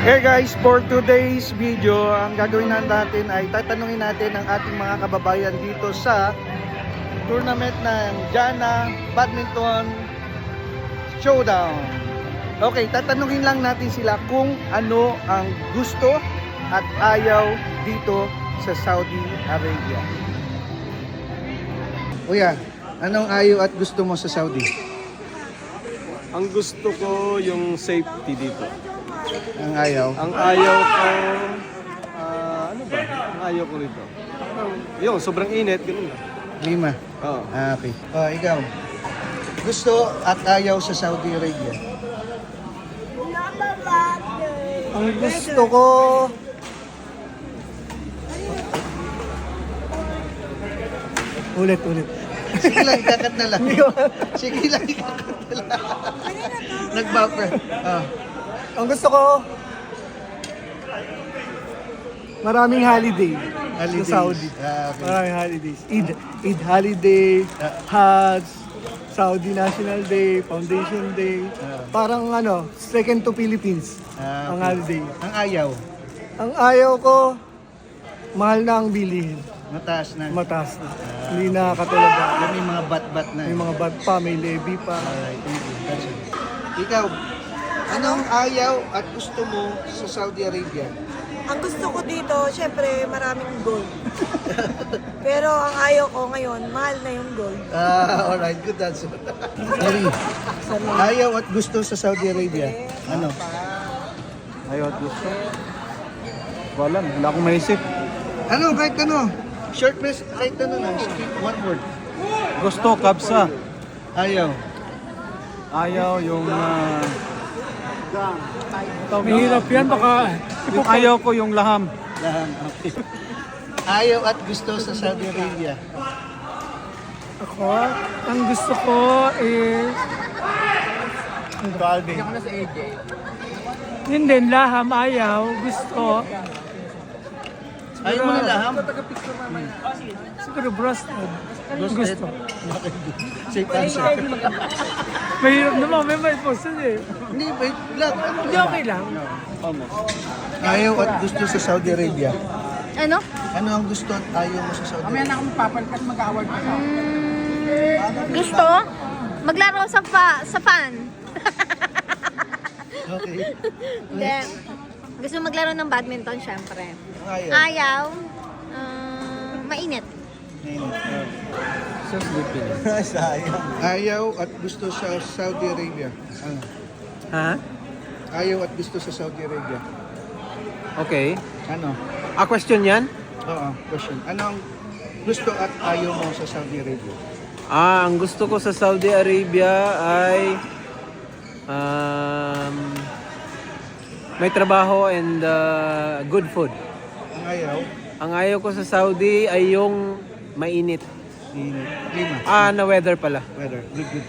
Hey guys, for today's video, ang gagawin natin ay tatanungin natin ang ating mga kababayan dito sa tournament ng Jana Badminton Showdown. Okay, tatanungin lang natin sila kung ano ang gusto at ayaw dito sa Saudi Arabia. Kuya, anong ayaw at gusto mo sa Saudi? Ang gusto ko yung safety dito. Ang ayaw? Ang ayaw ko, ano ba? Ang ayaw ko rito. Yung sobrang init, ganun lang. 5. Oo. Okay. Ikaw, gusto at ayaw sa Saudi Arabia? Ang gusto ko, ulit. Sige lang, ikakat na lang. Sige lang, ikakat na lang. Nag-buffer. ang gusto ko, maraming holiday, Holidays. sa Saudi. Okay. Maraming holidays. Eid holiday, Hajj, Saudi National Day, Foundation Day. Parang second to Philippines ang Okay. holiday. Ang ayaw, Ang ayaw ko, mahal na ang bilihin. mataas na. Mataas na. Hindi na katulad dati. Yan may mga bat-bat na. May mga bad pa, may levy pa. Alright, thank you. That's it. Ikaw, anong ayaw at gusto mo sa Saudi Arabia? Ang gusto ko dito, syempre, maraming gold. Pero ang ayaw ko ngayon, mahal na yung gold. Alright, good answer. Sorry. Ayaw at gusto sa Saudi Arabia? Ano? Ayaw at gusto. Wala akong maisip. Ano, kahit ano? Short press, kahit ano na. Skip one word. Gusto, kabsa. Ayaw. Ayaw yung... Mahirap yan, baka yung ayaw ko yung laham. Laham, okay. Ayaw at gusto sa Saudi Arabia? ako, ang gusto ko is... Yun din, laham, ayaw, gusto. Ayaw mo na laham? Siguro brusted. Roasted? Gusto. Bakit? Safe answer. Mahirap naman, may post eh. Hindi, wait lang. Hindi, okay lang. Ayaw at gusto sa Saudi Arabia? Ano? Ano ang gusto at ayaw mo sa Saudi Arabia? Gusto? Maglaro sa fan. Okay. Hindi. Gusto maglaro ng badminton, syempre. Ayaw. Ayaw, mainit. Sayang. Ayaw at gusto sa Saudi Arabia? Ano? Ha? Ayaw at gusto sa Saudi Arabia? Okay. Ano? Question yan? Oo, question. Ano ang gusto at ayaw mo sa Saudi Arabia? Ang gusto ko sa Saudi Arabia ay may trabaho and good food. Ang ayaw? Ang ayaw ko sa Saudi ay yung mainit. Lima. Na weather pala. Weather. Good, good.